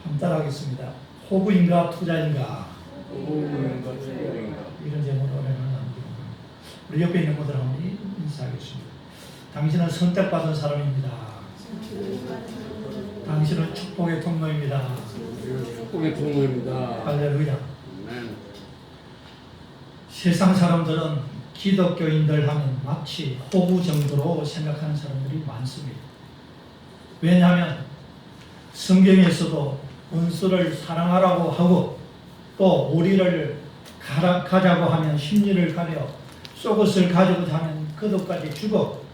한번 따라하겠습니다. 호구인가 투자인가? 호구인가 투자인가? 이런 제목으로 오늘 남기는 겁니다. 우리 옆에 있는 분들 한번 인사하겠습니다. 당신은 선택받은 사람입니다. 당신은 축복의 통로입니다. 축복의 통로입니다. 할렐루야. 아멘. 세상 사람들은 기독교인들 하면 마치 호구 정도로 생각하는 사람들이 많습니다. 왜냐하면 성경에서도 원수를 사랑하라고 하고 또 오리를 가자고 하면 심리를 가려 속옷을 가지고자 하면 그것까지 주고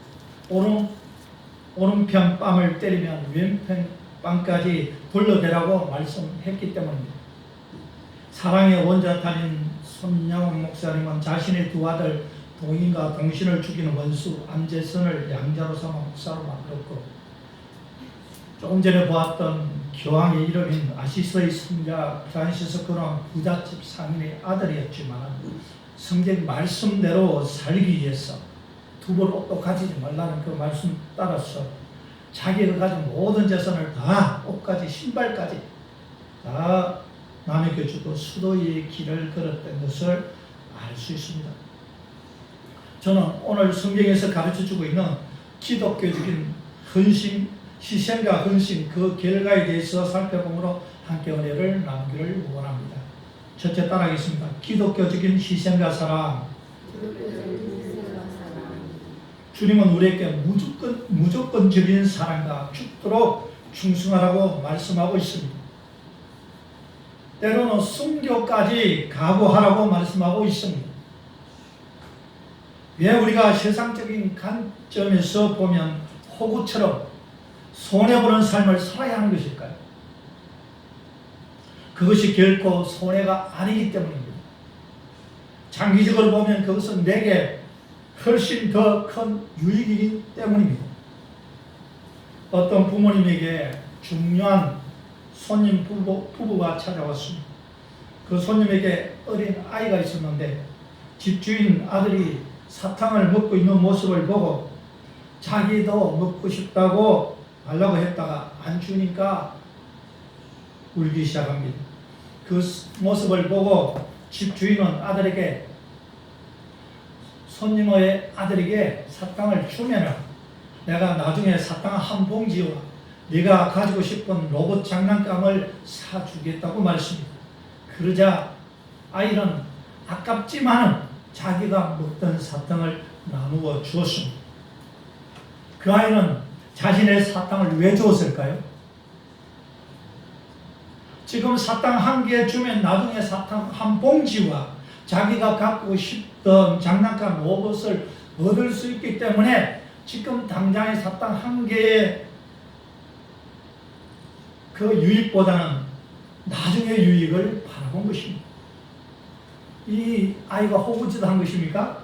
오른편 뺨을 때리면 왼편 뺨까지 돌려대라고 말씀했기 때문입니다. 사랑의 원자탄인 손양원 목사님은 자신의 두 아들 동인과 동신을 죽이는 원수 안재선을 양자로 삼아 목사로 만들었고, 조금 전에 보았던 교황의 이름인 아시스의 손자 프란시스 그는 부잣집 상인의 아들이었지만 성경 말씀대로 살기 위해서 두 벌 옷도 가지지 말라는 그 말씀 따라서 자기가 가진 모든 재산을 다 옷까지 신발까지 다 남에게 주고 수도의 길을 걸었던 것을 알 수 있습니다. 저는 오늘 성경에서 가르쳐주고 있는 기독교적인 헌신, 희생과 헌신 그 결과에 대해서 살펴보므로 함께 은혜를 나누기를 원합니다. 첫째 따라하겠습니다. 기독교적인 희생과 사랑. 주님은 우리에게 무조건적인 사랑과 죽도록 충성하라고 말씀하고 있습니다. 때로는 순교까지 각오하라고 말씀하고 있습니다. 왜 우리가 세상적인 관점에서 보면 호구처럼 손해보는 삶을 살아야 하는 것일까요? 그것이 결코 손해가 아니기 때문입니다. 장기적으로 보면 그것은 내게 훨씬 더 큰 유익이기 때문입니다. 어떤 부모님에게 중요한 손님 부부가 찾아왔습니다. 그 손님에게 어린 아이가 있었는데 집주인 아들이 사탕을 먹고 있는 모습을 보고 자기도 먹고 싶다고 달라고 했다가 안 주니까 울기 시작합니다. 그 모습을 보고 집주인은 아들에게 손님의 아들에게 사탕을 주면은 내가 나중에 사탕 한 봉지와 네가 가지고 싶은 로봇 장난감을 사주겠다고 말했습니다. 그러자 아이는 아깝지만 자기가 먹던 사탕을 나누어 주었습니다. 그 아이는 자신의 사탕을 왜 주었을까요? 지금 사탕 한 개 주면 나중에 사탕 한 봉지와 자기가 갖고 싶던 장난감 로봇을 얻을 수 있기 때문에 지금 당장의 사탕 한 개의 그 유익보다는 나중의 유익을 바라본 것입니다. 이 아이가 호구짓한 것입니까?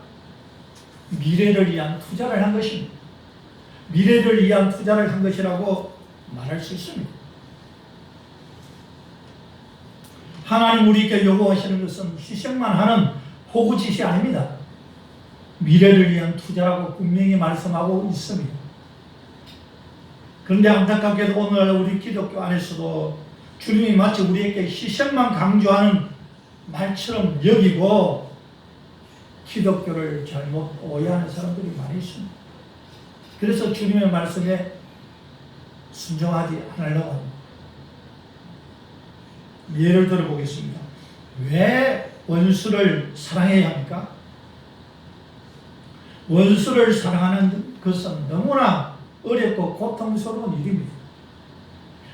미래를 위한 투자를 한 것입니다. 미래를 위한 투자를 한 것이라고 말할 수 있습니다. 하나님 우리에게 요구하시는 것은 희생만 하는 호구짓이 아닙니다. 미래를 위한 투자라고 분명히 말씀하고 있습니다. 그런데 안타깝게도 오늘 우리 기독교 안에서도 주님이 마치 우리에게 희생만 강조하는 말처럼 여기고 기독교를 잘못 오해하는 사람들이 많이 있습니다. 그래서 주님의 말씀에 순종하지 않으려고 합니다. 예를 들어 보겠습니다. 왜 원수를 사랑해야 합니까? 원수를 사랑하는 것은 너무나 어렵고 고통스러운 일입니다.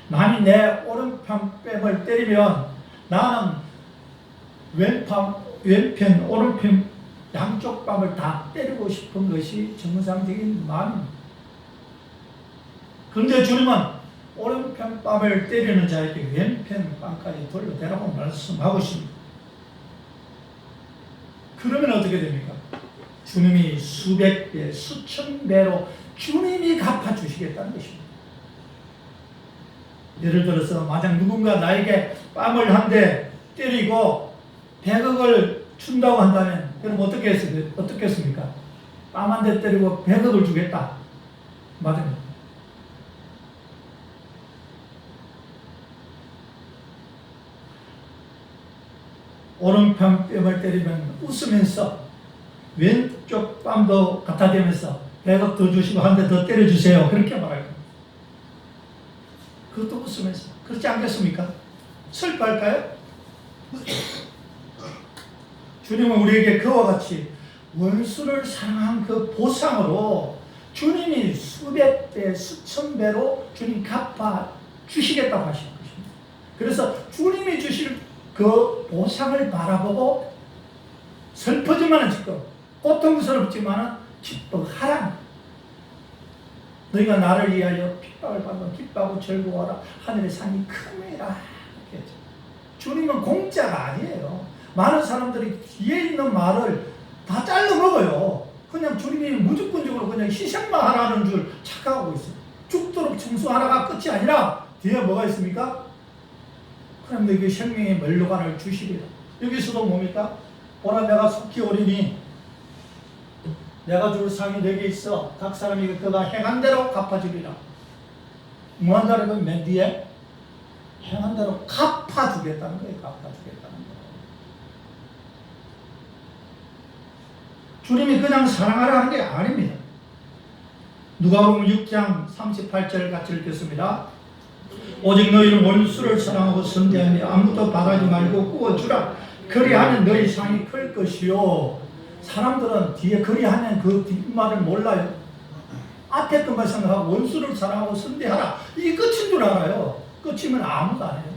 남이 내 오른편 뺨을 때리면 나는 왼편, 오른편 양쪽 뺨을 다 때리고 싶은 것이 정상적인 마음입니다. 그런데 주님은 오른편 뺨을 때리는 자에게 왼편 뺨까지 돌려대라고 말씀하고 있습니다. 그러면 어떻게 됩니까? 주님이 수백 배, 수천 배로 주님이 갚아주시겠다는 것입니다. 예를 들어서 만약 누군가 나에게 뺨을 한 대 때리고 100억을 준다고 한다면 여러분 어떻게 했습니까? 뺨 한 대 때리고 100억을 주겠다. 맞습니다. 오른편 뺨을 때리면 웃으면서 왼쪽 뺨도 갖다 대면서 100억 더 주시고 한 대 더 때려주세요. 그렇게 말할 겁니다. 그것도 웃으면서. 그렇지 않겠습니까? 슬퍼할까요? 주님은 우리에게 그와 같이 원수를 사랑한 그 보상으로 주님이 수백 배, 수천 배로 주님 갚아 주시겠다고 하시는 것입니다. 그래서 주님이 주실 그 보상을 바라보고 슬퍼지만은 지금 고통스럽지만은 기뻐하라. 너희가 나를 위하여 핍박을 받으면 기뻐하고 즐거워하라. 하늘의 상이 큼이라. 주님은 공짜가 아니에요. 많은 사람들이 뒤에 있는 말을 다 잘라 먹어요. 그냥 주님이 무조건적으로 그냥 희생만 하라는 줄 착각하고 있어요. 죽도록 청소하라가 끝이 아니라 뒤에 뭐가 있습니까? 그럼 너에게 생명의 멸류관을 주시리라. 여기서도 뭡니까? 보라 내가 속히 오리니 내가 줄 상이 내게 있어. 각 사람이 그가 행한 대로 갚아주리라. 무한다는 맨 뒤에 행한 대로 갚아주겠다는 거예요. 갚아주겠다는 거예요. 주님이 그냥 사랑하라 하는 게 아닙니다. 누가복음 6장 38절 같이 읽겠습니다. 오직 너희는 원수를 사랑하고 선대하니 아무도 바라지 말고 구워주라. 그리하면 너희 상이 클 것이요. 사람들은 뒤에 그리하면 그 뒷말을 몰라요. 앞에 것만 생각하고 원수를 사랑하고 선대하라. 이게 끝인 줄 알아요. 끝이면 아무도 안 해요.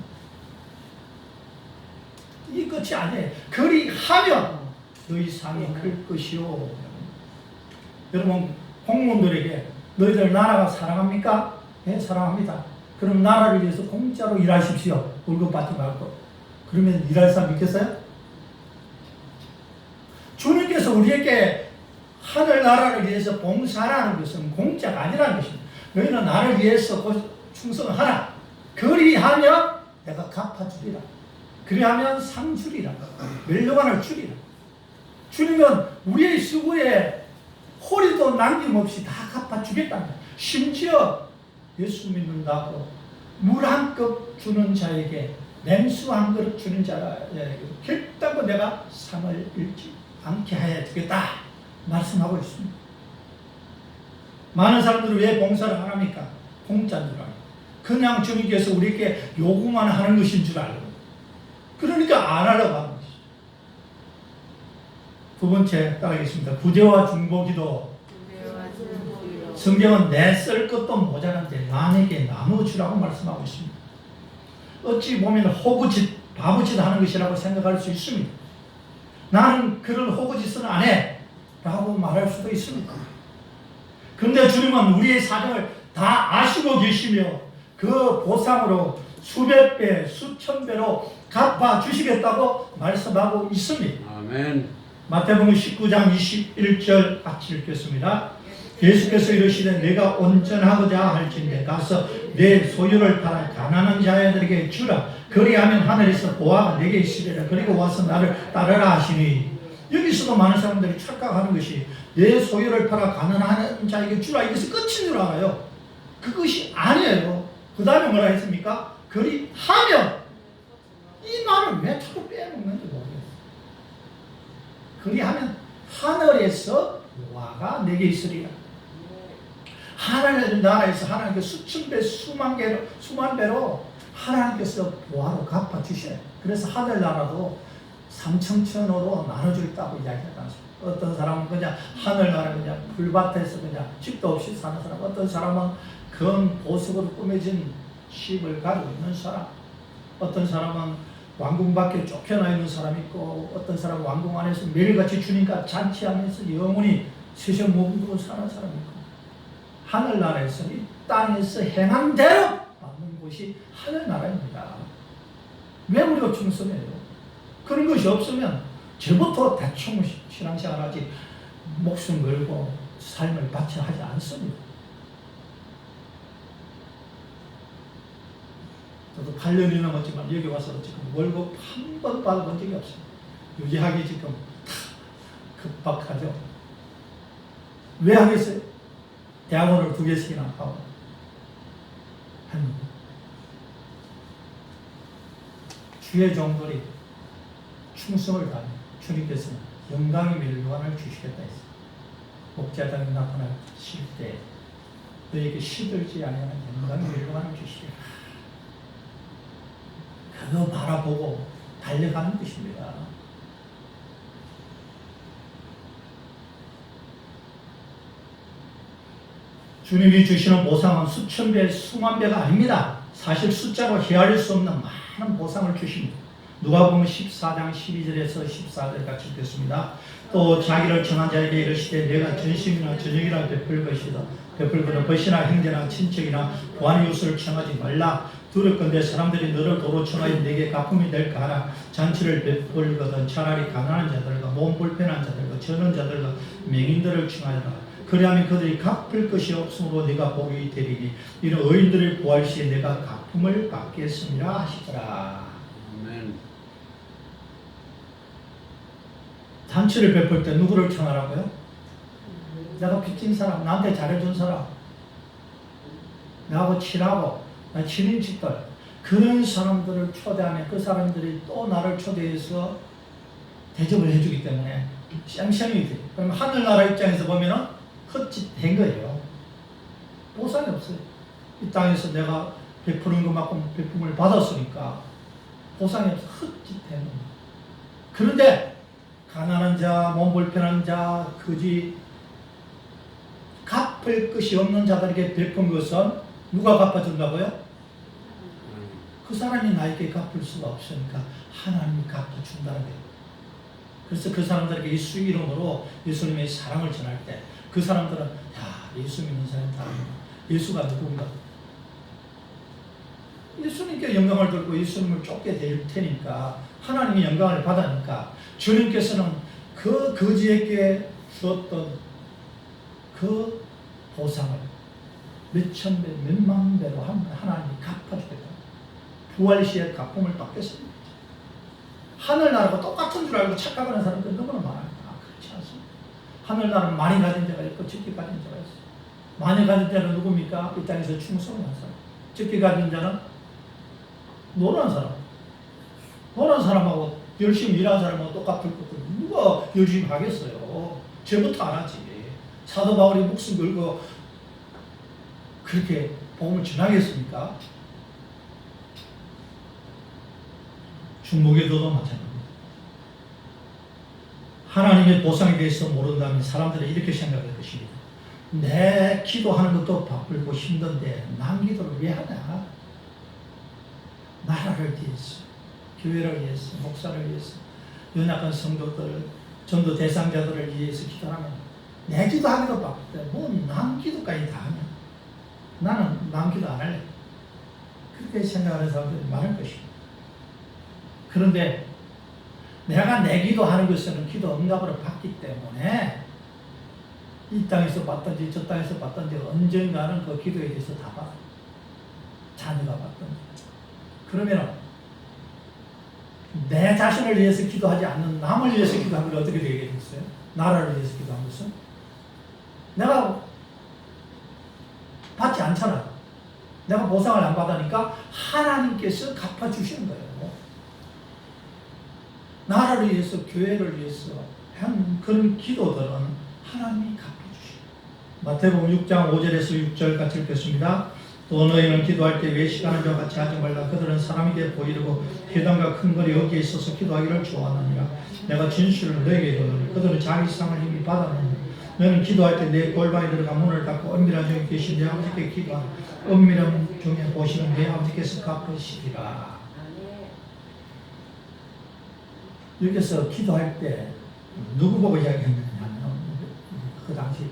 이 끝이 아니에요. 그리하면 너희 상이 클 것이요. 여러분 공무원들에게 너희들 나라가 사랑합니까? 네, 사랑합니다. 그럼 나라를 위해서 공짜로 일하십시오. 월급 받지 말고. 그러면 일할 사람 있겠어요? 주님께서 우리에게 하늘나라를 위해서 봉사하라는 것은 공짜가 아니라는 것입니다. 너희는 나를 위해서 충성하라. 그리하면 내가 갚아주리라. 그리하면 상 주리라. 멸류관을 주리라. 주님은 우리의 수고에 호리도 남김없이 다 갚아주겠다는 거예요. 심지어 예수 믿는다고 물 한 컵 주는 자에게 냉수 한 그릇 주는 자에게 결단코 내가 상을 잃지 않게 하여 주겠다 말씀하고 있습니다. 많은 사람들은 왜 봉사를 안 합니까? 공짜인 줄 알고 그냥 주님께서 우리에게 요구만 하는 것인 줄 알고 그러니까 안 하려고 하는 것이죠. 두 번째 따라하겠습니다. 구제와 중보기도. 성경은 내 쓸 것도 모자란데 남에게 나눠주라고 말씀하고 있습니다. 어찌 보면 호구짓, 바보짓 하는 것이라고 생각할 수 있습니다. 나는 그런 호구짓은 안 해 라고 말할 수도 있습니다. 그런데 주님은 우리의 사정을 다 아시고 계시며 그 보상으로 수백 배, 수천 배로 갚아주시겠다고 말씀하고 있습니다. 아멘. 마태복음 19장 21절 같이 읽겠습니다. 예수께서 이르시되 내가 온전하고자 할진대 가서 내 소유를 팔아 가난한 자들에게 주라. 그리하면 하늘에서 보아가 내게 있으리라. 그리고 와서 나를 따르라 하시니 여기서도 많은 사람들이 착각하는 것이 내 소유를 팔아 가난한 자에게 주라. 이것이 끝인 줄 알아요. 그것이 아니에요. 그 다음에 뭐라 했습니까? 그리하면 이 말을 왜 자꾸 빼먹는지 모르겠어요. 그리하면 하늘에서 보아가 내게 있으리라. 하나님 나라에서 하나님께서 수천 배, 수만 배로 하나님께서 보화로 갚아주셔요. 그래서 하늘나라도 삼천천으로 나눠주겠다고 이야기했다. 어떤 사람은 그냥 하늘나라 그냥 풀밭에서 그냥 집도 없이 사는 사람, 어떤 사람은 금 보석으로 꾸며진 집을 가지고 있는 사람, 어떤 사람은 왕궁 밖에 쫓겨나 있는 사람이 있고, 어떤 사람은 왕궁 안에서 매일같이 주님과 잔치하면서 영원히 세상 몸으로 사는 사람이 있고, 하늘나라에서 이 땅에서 행한 대로 받는 곳이 하늘나라입니다. 왜 우리가 충성해요? 그런 것이 없으면 저부터 대충 신앙생활하지 목숨 걸고 삶을 바쳐 하지 않습니다. 저도 8년이 넘었지만 여기 와서 지금 월급 한 번 받아본 적이 없습니다. 유지하기 지금 급박하죠. 왜 하겠어요? 대학원을 2개씩이나 하고 합니다. 주의 종들이 충성을 다하면 주님께서는 영광의 멸관을 주시겠다 했어요. 목자당이 나타나실 때 너에게 시들지 아니하는 영광의 멸관을 주시리라. 그거 바라보고 달려가는 것입니다. 주님이 주시는 보상은 수천 배, 수만 배가 아닙니다. 사실 숫자로 헤아릴 수 없는 많은 보상을 주십니다. 누가복음 14장 12절에서 14절 같이 읽겠습니다. 또 자기를 청한 자에게 이르시되 내가 전심이나 저녁이나 베풀 것이다. 베풀거든 벗이나 형제나 친척이나 부한 이웃을 청하지 말라. 두렵건대 사람들이 너를 도로 청하여 내게 갚음이 될까 하라. 잔치를 베풀거든 차라리 가난한 자들과 몸 불편한 자들과 저는 자들과 맹인들을 청하여라. 그리하면 그들이 갚을 것이 없으므로 내가 복이 되리니 이는 의인들을 구할 시에 내가 갚음을 받겠습니다 하시더라. 아멘. 잔치를 베풀 때 누구를 청하라고요? 내가 빚진 사람, 나한테 잘해준 사람, 나하고 친하고 나 친인척들, 그런 사람들을 초대하면 그 사람들이 또 나를 초대해서 대접을 해주기 때문에 쌩쌩이 돼. 그럼 하늘나라 입장에서 보면은 헛짓된 거예요. 보상이 없어요. 이 땅에서 내가 베푸는 것만큼 베품을 받았으니까 보상이 없어. 헛짓된 겁니다. 그런데 가난한 자, 몸 불편한 자, 거지, 갚을 것이 없는 자들에게 베푼 것은 누가 갚아준다고요? 그 사람이 나에게 갚을 수가 없으니까 하나님이 갚아준다는 거예요. 그래서 그 사람들에게 예수 이름으로 예수님의 사랑을 전할 때 그 사람들은 야, 예수 믿는 사람이 다릅니다. 예수가 누군가? 예수님께 영광을 들고 예수님을 쫓게 될 테니까 하나님이 영광을 받으니까 주님께서는 그 거지에게 주었던 그 보상을 몇천 배, 몇만 배로 하나님이 갚아주겠다. 부활 시에 갚음을 받겠습니다. 하늘나라가 똑같은 줄 알고 착각하는 사람들 너무나 많아요. 그렇지 않습니다. 하늘나라는 많이 가진 자가 있고 적게 가진 자가 있어요. 많이 가진 자는 누굽니까? 이 땅에서 충성한 사람. 적게 가진 자는 노란 사람. 노란 사람하고 열심히 일하는 사람하고 똑같을 것도 누가 열심히 하겠어요. 쟤부터 안 하지. 사도 바울이 목숨 걸고 그렇게 복음을 전하겠습니까? 중보기도도 마찬가지입니다. 하나님의 보상에 대해서 모른다면 사람들은 이렇게 생각할 것입니다. 내 기도하는 것도 바쁘고 힘든데 남 기도를 왜 하냐? 나라를 위해서, 교회를 위해서, 목사를 위해서, 연약한 성도들, 전도 대상자들을 위해서 기도하면 내 기도하기도 바쁜데 뭐 남 기도까지 다 하냐? 나는 남 기도 안 할래. 그렇게 생각하는 사람들이 많을 것입니다. 그런데 내가 내 기도하는 것은 기도 응답을 받기 때문에 이 땅에서 받든지 저 땅에서 받든지 언젠가는 그 기도에 대해서 다 받아. 자녀가 받든지. 그러면 내 자신을 위해서 기도하지 않는 남을 위해서 기도하면 어떻게 되겠어요? 나라를 위해서 기도한 것은? 내가 받지 않잖아. 내가 보상을 안 받으니까 하나님께서 갚아주시는 거예요. 나라를 위해서, 교회를 위해서 한 그런 기도들은 하나님이 갚아주시고. 마태복음 6장 5절에서 6절 같이 읽겠습니다. 또 너희는 기도할 때 외식하는 자와 같이 하지 말라. 그들은 사람에게 보이려고 회당과 큰 거리 어디에 있어서 기도하기를 좋아하느니라. 내가 진실을 너희에게 이르노니 그들은 자기 상을 이미 받았느니라. 너는 기도할 때 내 골방에 들어가 문을 닫고 은밀한 중에 계신 내 아버지께 기도하라. 은밀한 중에 보시는 내 아버지께서 갚으시리라. 여기서 기도할 때 누구 보고 이야기했느냐면 그 당시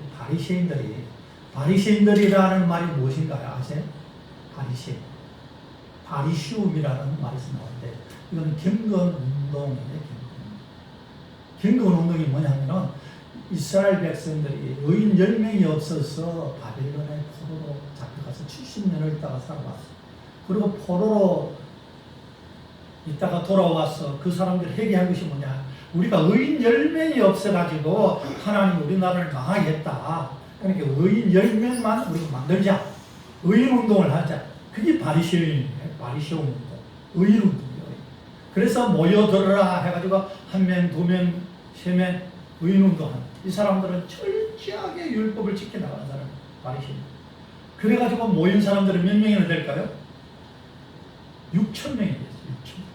바리새인들이라는 말이 무엇인가요? 아세요? 바리새인, 바리시움이라는 말에서 나오는데 이건 경건운동이에요. 경건운동이 뭐냐면은 이스라엘 백성들이 의인 10명이 없어서 바빌론의 포로로 잡혀가서 70년을 있다가 살아왔어요. 그리고 포로로 이따가 돌아와서 그 사람들이 회개한 것이 뭐냐? 우리가 의인 10명이 없어가지고 하나님 우리나라를 망하게 했다. 그러니까 의인 10명만 우리가 만들자. 의인 운동을 하자. 그게 바리새인이에요. 바리새인 운동. 의인 운동이에요. 그래서 모여들어라 해가지고 한 명, 두 명, 세 명 의인운동하는 이 사람들은 철저하게 율법을 지켜나가는 사람 바리새인. 그래가지고 모인 사람들은 몇 명이나 될까요? 6천 명이 됐어요. 6천 명.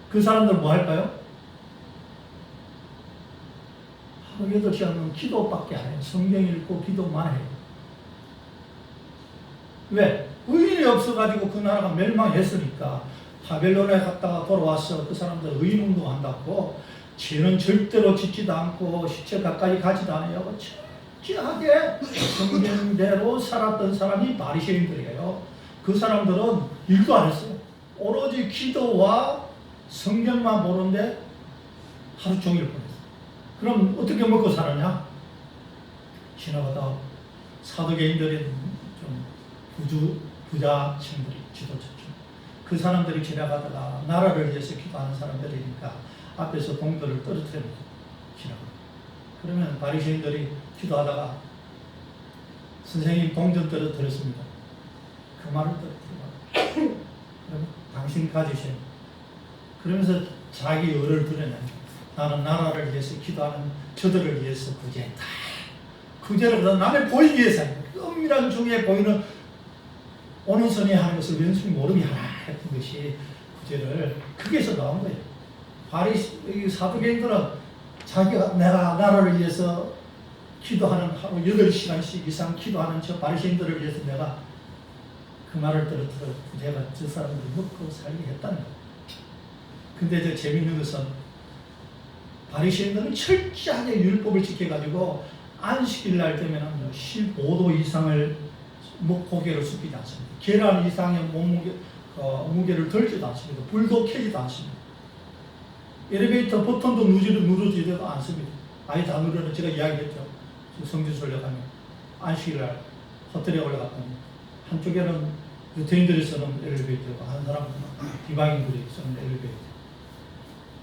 그 사람들 뭐 할까요? 하루 8시간은 기도밖에 안 해요. 성경 읽고 기도만 해요. 왜? 의인이 없어가지고 그 나라가 멸망했으니까 바벨론에 갔다가 돌아와서 그 사람들 의인운동 한다고 죄는 절대로 짓지도 않고 시체 가까이 가지도 않아요. 철저하게 성경대로 살았던 사람이 바리새인들이에요. 그 사람들은 일도 안 했어요. 오로지 기도와 성경만 보는데 하루 종일 보냈어요. 그럼 어떻게 먹고 살았냐? 지나가다 사도계인들이 좀 부자층들이 지도자층 그 사람들이 지나가다가 나라를 위해서 기도하는 사람들이니까 앞에서 동들을 떨어뜨리면서 지나가. 그러면 바리새인들이 기도하다가 선생님 동전 떨어뜨렸습니다. 그 말을 떨어뜨려. 그러면 당신 가지세요. 그러면서 자기 의를 드러내요. 나는 나라를 위해서 기도하는 저들을 위해서 구제했다. 구제를 남의 보이기 위해서 은밀한 중에 보이는 오는 선에 하는 것을 왼손이 모르게 하라 했던 것이 구제를 거기에서 나온 거예요. 사도계인들은 자기가 내가 나라를 위해서 기도하는 하루 8시간씩 이상 기도하는 저 바리새인들을 위해서 내가 그 말을 떨어뜨려 구제가 저 사람들을 먹고 살게 했다는 거예요. 근데 저 재밌는 것은 바리새인들은 철저하게 율법을 지켜가지고 안식일 날 되면 15도 이상을 고개를 숙이지 않습니다. 계란 이상의 무게를 들지도 않습니다. 불도 켜지도 않습니다. 엘리베이터 버튼도 누르지도 않습니다. 아예 다 누르는 제가 이야기했죠. 성지순례 가면 안식일 날 호텔에 올라갔더니 한쪽에는 유태인들이 쓰는 엘리베이터고 한 사람은 비방인들이 쓰는 엘리베이터.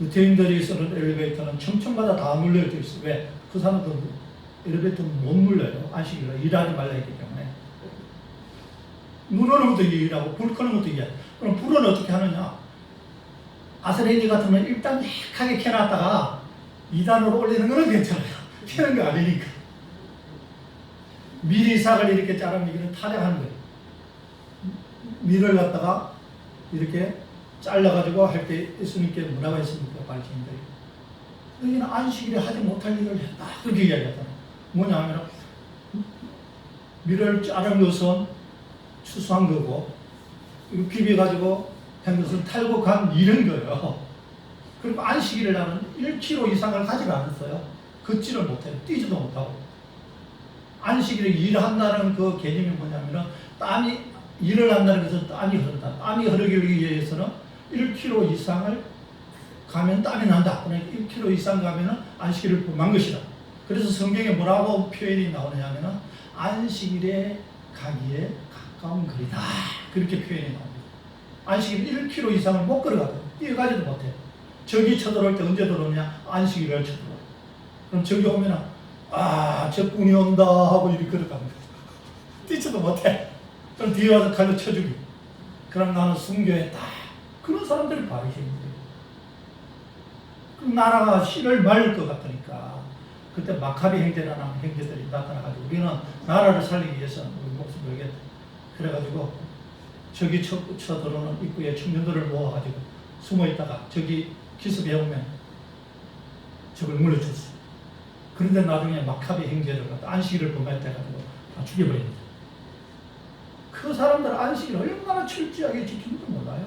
유태인들이 쓰는 엘리베이터는 층층마다 다 눌려져 있어요. 왜? 그 사람들은 엘리베이터는 못 눌러요. 안식일 날 일하지 말라 했기 때문에. 누르는 것도 일하고 불 끄는 것도 일이야. 그럼 불은 어떻게 하느냐? 아스레인지 같으면 일단 약하게 켜놨다가 2단으로 올리는 거는 괜찮아요. 켜는 거 아니니까. 미리 삭을 이렇게 자르면 이거는 타작하는 거예요. 밀을 갖다가 이렇게 잘라가지고 할 때 예수님께 뭐라고 했습니까? 바리새인들이. 여기는 안식일에 하지 못할 일을 했다. 그렇게 이야기하잖아요. 뭐냐 하면 밀을 자른 것은 추수한 거고 이거 비벼가지고 한 것은 탈곡한 이런 거예요. 그리고 안식일을 나는 1kg 이상을 가지를 않았어요. 걷지를 못해요. 뛰지도 못하고. 안식일에 일한다는 그 개념이 뭐냐면은 일을 한다는 것은 땀이 흐른다. 땀이 흐르기 위해서는 1kg 이상을 가면 땀이 난다. 그러니까 1kg 이상 가면은 안식일을 범한 것이다. 그래서 성경에 뭐라고 표현이 나오느냐 하면은 안식일에 가기에 가까운 거리다. 그렇게 표현이 나옵니다. 안식일 1km 이상을 못 걸어가거든요. 뛰어가지도 못해요. 적이 쳐들어올 때 언제 들어오냐? 안식일을 쳐들어와요. 그럼 적이 오면은 적군이 온다 하고 이렇게 걸어갑니다. 뛰지도 못해. 그럼 뒤에 와서 칼로 쳐주기. 그럼 나는 순교했다. 그런 사람들이 바리새인들이에요. 그럼 나라가 씨를 말릴 것 같으니까 그때 마카비 형제라는 형제들이 나타나가지고 우리는 나라를 살리기 위해서 우리 목숨을 걸겠다. 그래가지고 저기 쳐들어오는 입구에 청년들을 모아가지고 숨어있다가 저기 기습해 오면 적을 물려줬어요. 그런데 나중에 마카비 형제를 갖다 안식일을 범했다가지고 다 죽여버립니다. 그 사람들 안식일을 얼마나 철저하게 지키는지 몰라요.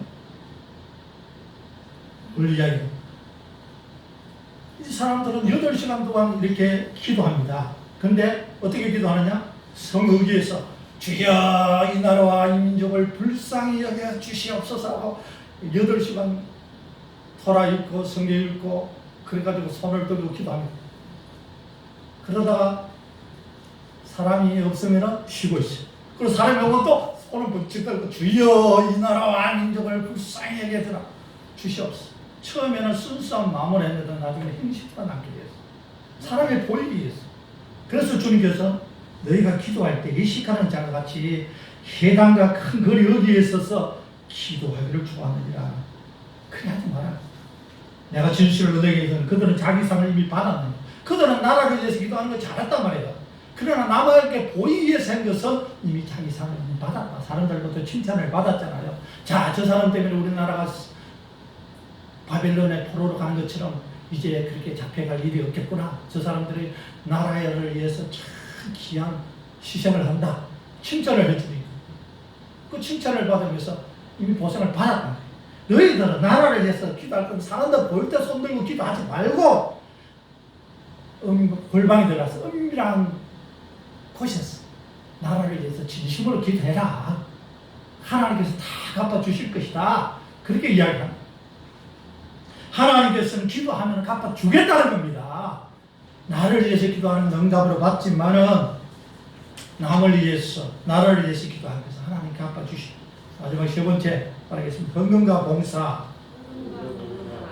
우리 이야기. 이 사람들은 8시간 동안 이렇게 기도합니다. 근데 어떻게 기도하느냐? 성의기에서 주여 이 나라와 이 민족을 불쌍히 여겨 주시옵소서 하고 8시간 토라 읽고 성경 읽고 그래가지고 손을 들고 기도합니다. 그러다가 사람이 없으면 쉬고 있어요. 그리고 사람이 오면 또 손을 번쩍 들고 주여 이 나라와 민족을 불쌍히 여겨주라 주시옵소서. 처음에는 순수한 마음을 했는데 나중에 형식화가 남게 됐어요. 사람이 보이기 위해서. 그래서 주님께서 너희가 기도할 때 예식하는 자가 같이 해당과 큰 거리 어디에 있어서 기도하기를 좋아하느니라. 그래 하지 마라. 내가 진실을 너에게 이르노니 그들은 자기 상을 이미 받았느니 그들은 나라를 위해서 기도하는 걸 잘했단 말이에요. 그러나 남에게 보이기 위해서 한 것은 이미 자기 상을 이미 받았다. 사람들로부터 칭찬을 받았잖아요. 자, 저 사람 때문에 우리나라가 바벨론의 포로로 가는 것처럼 이제 그렇게 잡혀갈 일이 없겠구나. 저 사람들이 나라를 위해서 참 귀한 희생을 한다. 칭찬을 해주니까 그 칭찬을 받으면서 이미 보상을 받았다. 너희들은 나라를 위해서 기도할 건 사람들 볼 때 손들고 기도하지 말고 골방에 들어가서 은밀한 곳에서 나라를 위해서 진심으로 기도해라. 하나님께서 다 갚아주실 것이다. 그렇게 이야기합니다. 하나님께서는 기도하면 갚아주겠다는 겁니다. 나를 위해서 기도하는 응답으로 받지만은 남을 위해서, 나라를 위해서 기도하는 것은 하나님 갚아주시고. 마지막 세 번째 말하겠습니다. 헌금과 봉사.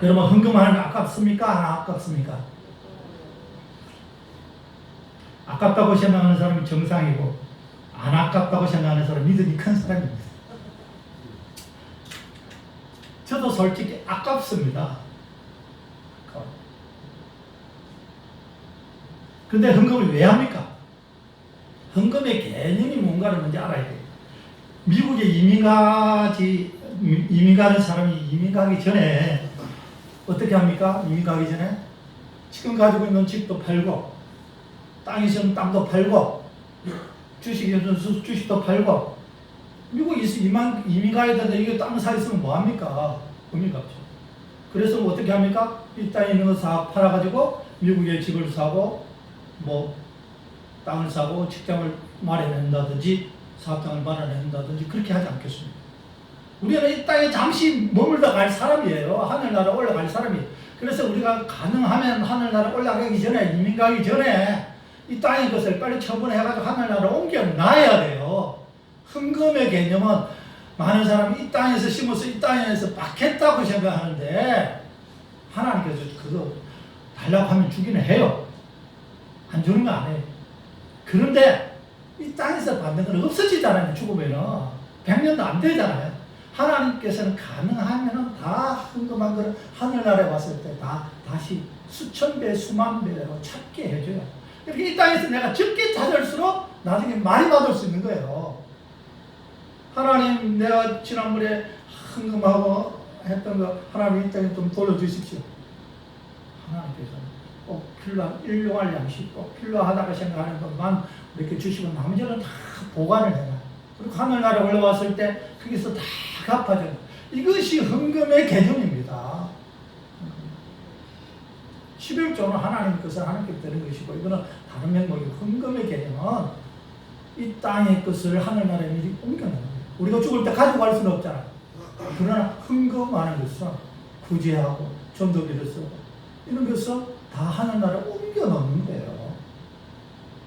여러분, 헌금하는 거 아깝습니까? 안 아깝습니까? 아깝다고 생각하는 사람이 정상이고 안 아깝다고 생각하는 사람은 믿음이 큰 사람입니다. 저도 솔직히 아깝습니다. 근데 헌금을 왜 합니까? 헌금의 개념이 뭔가를 먼저 알아야 돼요. 미국에 이민 가는 사람이 이민 가기 전에 어떻게 합니까? 이민 가기 전에 지금 가지고 있는 집도 팔고 땅이 있으면 땅도 팔고 주식이 있으면 주식도 팔고 미국에 이민 가야 되는데 이게 땅 사 있으면 뭐합니까? 의미가 없죠. 그래서 뭐 어떻게 합니까? 이 땅에 있는 거 사 팔아가지고 미국에 집을 사고 뭐 땅을 사고 직장을 마련한다든지 사업장을 마련한다든지 그렇게 하지 않겠습니까? 우리는 이 땅에 잠시 머물다 갈 사람이에요. 하늘나라 올라갈 사람이에요. 그래서 우리가 가능하면 하늘나라 올라가기 전에 이민 가기 전에 이 땅의 것을 빨리 처분해가지고 하늘나라 옮겨놔야 돼요. 헌금의 개념은 많은 사람이 이 땅에서 심어서 이 땅에서 받겠다고 생각하는데 하나님께서 그거 달라고 하면 주기는 해요. 안 주는 거 아니에요. 그런데 이 땅에서 받는 건 없어지잖아요. 죽으면은 100년도 안 되잖아요. 하나님께서는 가능하면 다 헌금한 거를 하늘나라에 왔을 때 다시 수천 배, 수만 배로 찾게 해줘요. 이렇게 이 땅에서 내가 적게 찾을수록 나중에 많이 받을 수 있는 거예요. 하나님, 내가 지난번에 헌금하고 했던 거 하나님 이 땅에 좀 돌려주십시오. 하나님께서는 꼭 필요한 일용할 양식, 꼭 필요하다고 생각하는 것만 이렇게 주시고 나머지는 다 보관을 해요. 그리고 하늘나라에 올라왔을 때 거기서 다 갚아줘요. 이것이 헌금의 개념입니다. 11조는 하나님 것을 하나님께 드는 것이고 이거는 다른 명목이고 헌금의 개념은 이 땅의 것을 하늘나라에 미리 옮겨놓는 거예요. 우리가 죽을 때 가지고 갈 수는 없잖아요. 그러나 헌금하는 것은 구제하고 전도비를 쓰고 이런 것은 다 하늘나라에 옮겨놓는 거예요.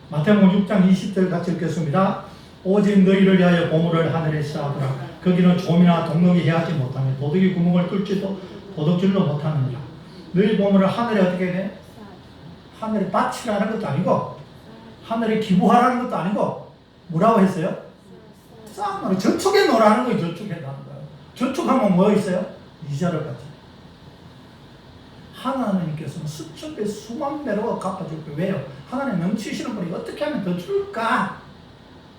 마태복음 6장 20절 같이 읽겠습니다. 오직 너희를 위하여 보물을 하늘에 쌓아두라. 거기는 좀이나 동력이 해하지 못하며 도둑이 구멍을 뚫지도 도둑질도 못하느니라. 너희 보물을 하늘에 어떻게 해? 하늘에 바치라는 것도 아니고 하늘에 기부하라는 것도 아니고 뭐라고 했어요? 쌓아놓으라. 저축해 놓으라는 거예요. 저축해 놓으라는 거예요. 저축하면 뭐 있어요? 이자를 받죠. 하나님께서는 수천 배, 수만 배로 갚아줄 거예요. 왜요? 하나님 넘치시는 분이 어떻게 하면 더 줄까?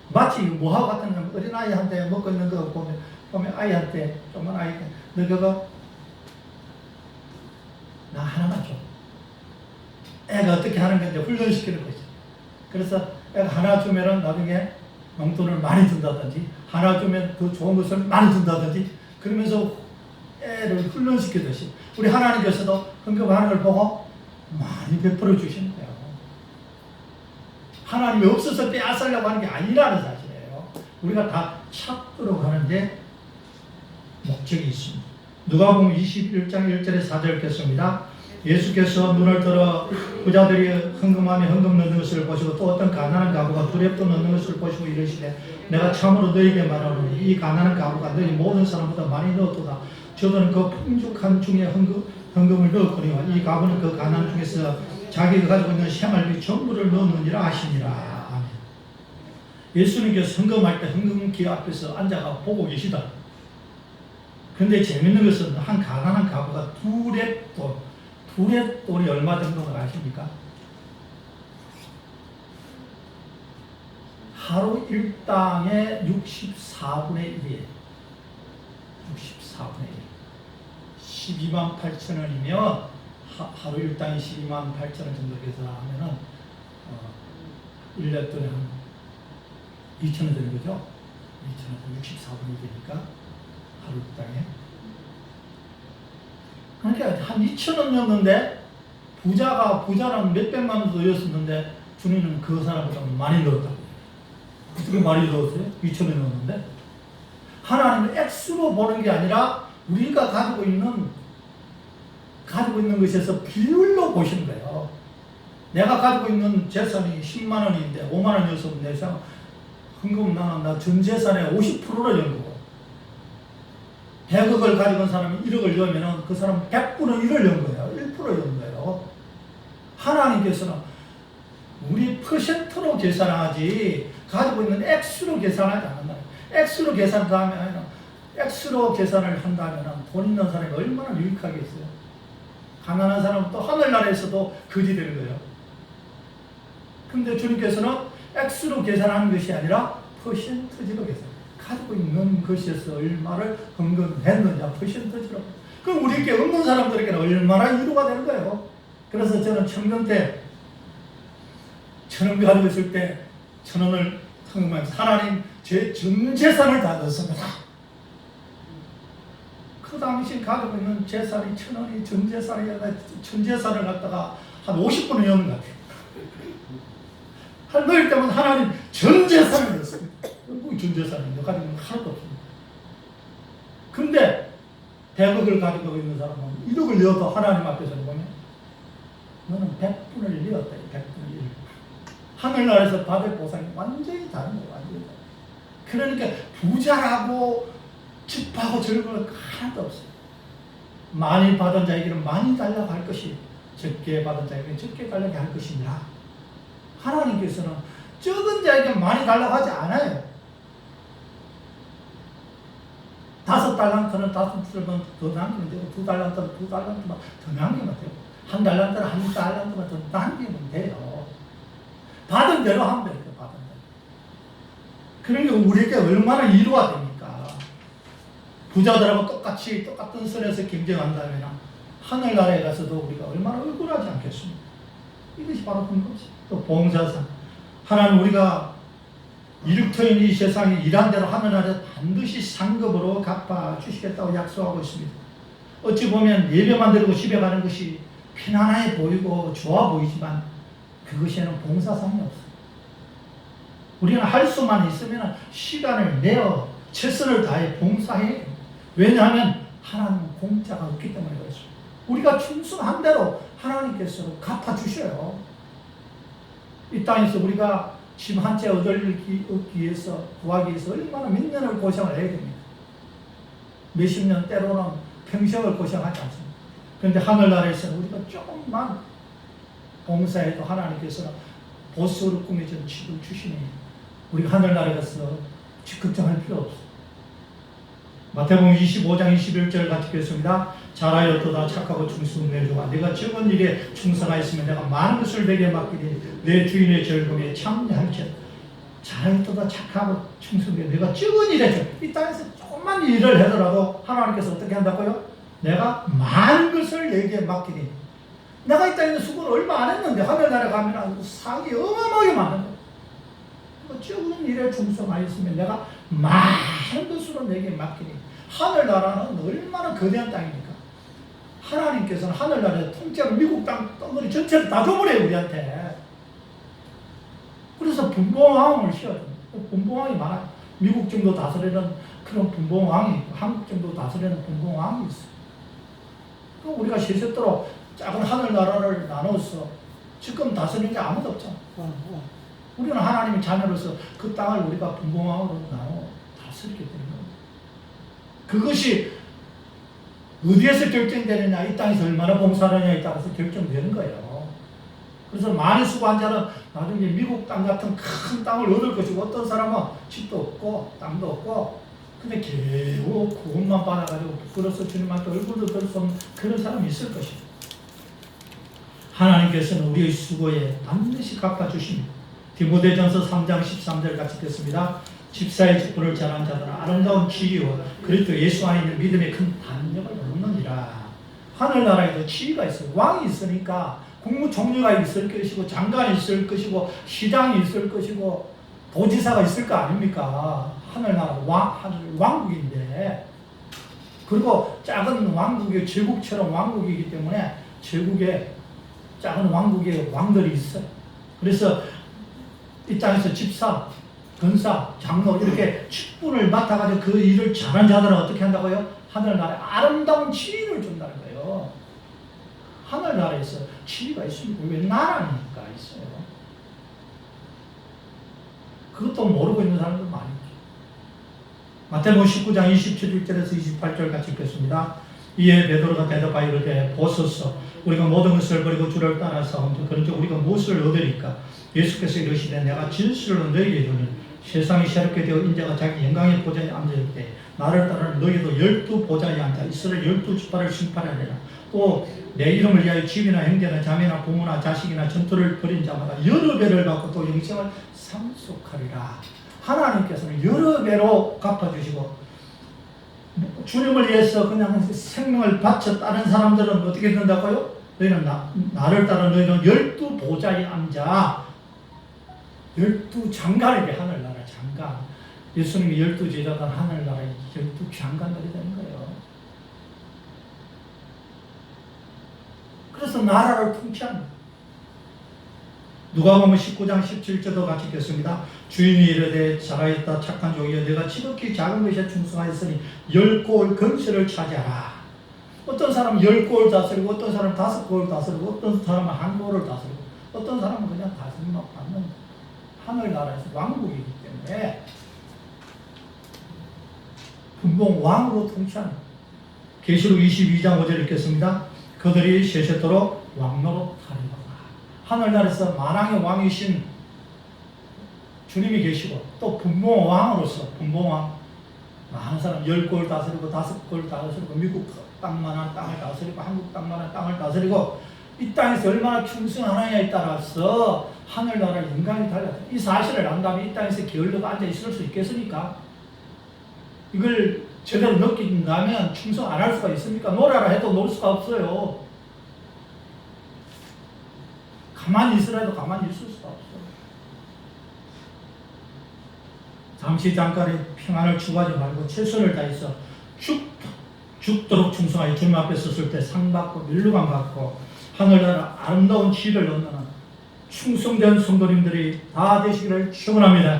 마치 뭐하고 같은 건 어린아이한테 먹고 있는 거 보면 아이한테 조그만 아이한테 너 그거 나 하나만 줘. 애가 어떻게 하는 건지 훈련시키는 거죠. 그래서 애가 하나 주면은 나중에 용돈을 많이 준다든지 하나 주면 더 좋은 것을 많이 준다든지 그러면서 애를 훈련시키듯이 우리 하나님께서도 헌금하는 걸 보고 많이 베풀어 주시는 거예요. 하나님이 없어서 빼앗으려고 하는 게 아니라는 사실이에요. 우리가 다 찾도록 하는데 목적이 있습니다. 누가복음 21장 1절에 4절 읽겠습니다. 예수께서 눈을 들어 부자들이 헌금하며 헌금 넣는 것을 보시고 또 어떤 가난한 가부가 두렵도 넣는 것을 보시고 이르시되 내가 참으로 너희에게 말하노니 이 가난한 가부가 너희 모든 사람보다 많이 넣었도다. 저들은 그 풍족한 중에 헌금을 넣었거니와 이 가부는 그 가난 중에서 자기가 가지고 있는 생활비 전부를 넣었느니라 하시니라. 아멘. 예수님께서 헌금할 때 헌금기 앞에서 앉아가 보고 계시다. 그런데 재밌는 것은 한 가난한 가부가 둘의 돈이 얼마 정도가 아십니까? 하루 일당의 64분의 1이에요. 64분의 1. 12만 8천 원이면 하루 일당이 12만 8천 원 정도 계산하면은 1년 동안 한 2천 원 되는 거죠. 2천 원, 64분의 1이니까 하루 일당에. 그러니까 한 2천 원이었는데 부자는 몇백만 원도 였었는데 주님은 그 사람보다 많이 넣었다고. 어떻게 많이 넣었어요? 2천 원이 넣었는데 하나님은 액수로 보는 게 아니라 우리가 가지고 있는 것에서 비율로 보시는 거예요. 내가 가지고 있는 재산이 10만 원인데 5만 원이었으면 내가 헌금 나 전 재산의 50%를 연 거고 100억을 가지고 온 사람이 1억을 넣으면 그 사람은 100분의 1을 연 거예요. 1%를 연 거예요. 하나님께서는 우리 퍼센트로 계산하지 가지고 있는 액수로 계산하지 않는다. 액수로 계산을 한다면 돈 있는 사람이 얼마나 유익하겠어요. 가난한 사람은 또 하늘나라에서도 거지 되는 거예요. 근데 주님께서는 액수로 계산하는 것이 아니라 퍼센트지로 계산. 가지고 있는 것에서 얼마를 헌금했느냐 퍼센트지로. 그럼 우리에게 없는 사람들에게는 얼마나 위로가 되는 거예요. 그래서 저는 청년 때 1,000원 가지고 있을 때 1,000원을 헌금하면서 하나님 제 전 재산을 다 넣습니다. 그 당시 가지고 있는 재산이 1,000원이 전 재산을 갖다가 한 50분을 여는 것 같아요. 할 넣을 때면 하나님 전 재산을 넣습니다. 전 재산을 가지고 있는 거 하나도 없습니다. 근데 100억을 가지고 있는 사람은 1억을 넣어도 하나님 앞에서 보면 너는 100분을 넣었다. 100분을 1. 하늘나라에서 받을 보상이 완전히 다른 거예요. 완전히 다른. 그러니까 부자라고 집하고 즐거울 거 하나도 없어요. 많이 받은 자에게는 많이 달라고 할 것이 적게 받은 자에게는 적게 달라고 할 것이니라. 하나님께서는 적은 자에게 많이 달라고 하지 않아요. 5달란트는 5달란트 더 남기면 되고 2달란트는 2달란트만 더 남기면 되고 1달란트는 1달란트만 더 남기면 돼요. 받은 대로 하면 돼요. 받은 대로. 그러니까 우리에게 얼마나 위로가 됩니까? 부자들하고 똑같은 선에서 경쟁한다면 하늘나라에 가서도 우리가 얼마나 억울하지 않겠습니까? 이것이 바로 그런 거지. 또 봉사상. 하나님 우리가 이륙터인 이 세상에 일한 대로 하늘나라에 반드시 상급으로 갚아주시겠다고 약속하고 있습니다. 어찌 보면 예배만 드리고 집에 가는 것이 편안해 보이고 좋아 보이지만 그것에는 봉사상이 없어요. 우리는 할 수만 있으면 시간을 내어 최선을 다해 봉사해. 왜냐하면 하나님은 공짜가 없기 때문에 그렇습니다. 우리가 충성한 대로 하나님께서 갚아주셔요. 이 땅에서 우리가 집 한 채 얻기 위해서 구하기 위해서 얼마나 몇 년을 고생을 해야 됩니까? 몇십 년 때로는 평생을 고생하지 않습니다. 그런데 하늘나라에서는 우리가 조금만 봉사해도 하나님께서는 보석으로 꾸며진 집을 주시니 우리가 하늘나라에 가서 걱정할 필요 없어요. 마태복음 25장 21절 같이 읽겠습니다. 잘하였도다 착하고 충성된 내 주가 내가 적은 일에 충성하였으면 내가 많은 것을 내게 맡기니 내 주인의 즐거움에 참여할지어다. 잘하였도다 착하고 충성된 내가 적은 일에 이 땅에서 조금만 일을 하더라도 하나님께서 어떻게 한다고요? 내가 많은 것을 내게 맡기니 내가 이 땅에 수고를 얼마 안 했는데 하늘나라 가면 상이 어마어마하게 많은 거예요. 적은 일에 충성하였으면 내가 많은 것으로 내게 맡기니 하늘나라는 얼마나 거대한 땅입니까? 하나님께서는 하늘나라에 통째로 미국 땅 덩어리 전체를 다 줘버려요 우리한테. 그래서 분봉왕을 씌워요. 분봉왕이 많아요. 미국 정도 다스리는 그런 분봉왕이 있고 한국 정도 다스리는 분봉왕이 있어요. 그럼 우리가 세세토록 작은 하늘나라를 나눠서 지금 다스리는 게 아무도 없잖아. 우리는 하나님의 자녀로서 그 땅을 우리가 분봉왕으로 나눠 다스리게 되는 겁니다. 그것이 어디에서 결정되느냐, 이 땅에서 얼마나 봉사하느냐에 따라서 결정되는 거예요. 그래서 많이 수고한 자는 나중에 미국 땅 같은 큰 땅을 얻을 것이고 어떤 사람은 집도 없고 땅도 없고 근데 겨우 구원만 받아가지고 부끄러워서 주님한테 얼굴도 들 수 없는 그런 사람이 있을 것입니다. 하나님께서는 우리의 수고에 반드시 갚아주십니다. 디모데전서 3장 13절 같이 읽겠습니다. 집사의 직분을 잘한 자들은 아름다운 지위와 그리스도 예수 안에 있는 믿음의 큰 단력을 얻느니라. 하늘나라에도 지위가 있어요. 왕이 있으니까 국무총리가 있을 것이고 장관이 있을 것이고 시장이 있을 것이고 도지사가 있을 거 아닙니까? 하늘나라 하늘 왕국인데, 그리고 작은 왕국이 제국처럼 왕국이기 때문에 제국에 작은 왕국에 왕들이 있어요. 그래서 이 땅에서 집사, 권사, 장로 이렇게 직분을 맡아가지고 그 일을 잘한 자들은 어떻게 한다고요? 하늘나라에 아름다운 지위를 준다는 거예요. 하늘나라에서 지위가 있습니다. 왜? 나라니까 있어요. 그것도 모르고 있는 사람들 많이 있죠. 마태복음 19장 27절에서 28절 같이 읽겠습니다. 이에 베드로가 대답하여 이르되 보소서, 우리가 모든 것을 버리고 주를 따라서 그런즉 우리가 무엇을 얻으리까? 예수께서 이르시되 내가 진실로 너희에게 이르노니 세상이 새롭게 되어 인자가 자기 영광의 보좌에 앉을 때 나를 따르는 너희도 12 보좌에 앉아 이스라엘 12지파를 심판하리라. 또 내 이름을 위하여 집이나 형제나 자매나 부모나 자식이나 전투를 벌인 자마다 여러 배를 받고 또 영생을 상속하리라. 하나님께서는 여러 배로 갚아주시고, 주님을 위해서 그냥 생명을 바쳐 다른 사람들은 어떻게 된다고요? 너희는 나를 따라 너희는 12 보좌에 앉아 12 장관에게, 하늘나라 장관. 예수님이 12 제자단 하늘나라의 12 장관들이 되는 거예요. 그래서 나라를 통치하는. 누가복음 19장 17절도 같이 읽겠습니다. 주인이 이르되 잘하였다 착한 종이여, 내가 지극히 작은 것에 충성하였으니 10골 건실을 차지하라. 어떤 사람은 10골 다스리고, 어떤 사람은 5골 다스리고, 어떤 사람은 1골을 다스리고, 어떤 사람은 그냥 다스림만 받는 하늘나라에서 왕국이기 때문에 분봉 왕으로 통치하는. 계시록 22장 5절 읽겠습니다. 그들이 세세토록 왕노로 타리라. 하늘나라에서 만왕의 왕이신 주님이 계시고, 또 분봉 왕으로서 분봉왕 많은 사람 10골 다스리고 5골 다스리고, 미국 땅만한 땅을 다스리고 한국 땅만한 땅을 다스리고, 이 땅에서 얼마나 충성하느냐에 따라서 하늘나라의 영광이 달라요. 이 사실을 안다면 이 땅에서 게을르고 앉아 있을 수 있겠습니까? 이걸 제대로 느낀다면 충성 안 할 수가 있습니까? 놀아라 해도 놀 수가 없어요. 가만히 있으라 해도 가만히 있을 수가 없어요. 잠시 잠깐의 평안을 추구하지 말고 최선을 다해서 죽도록 충성하여 주님 앞에 섰을 때 상 받고 멸류관 받고 하늘나라 아름다운 지위를 얻는 충성된 성도님들이 다 되시기를 축원합니다.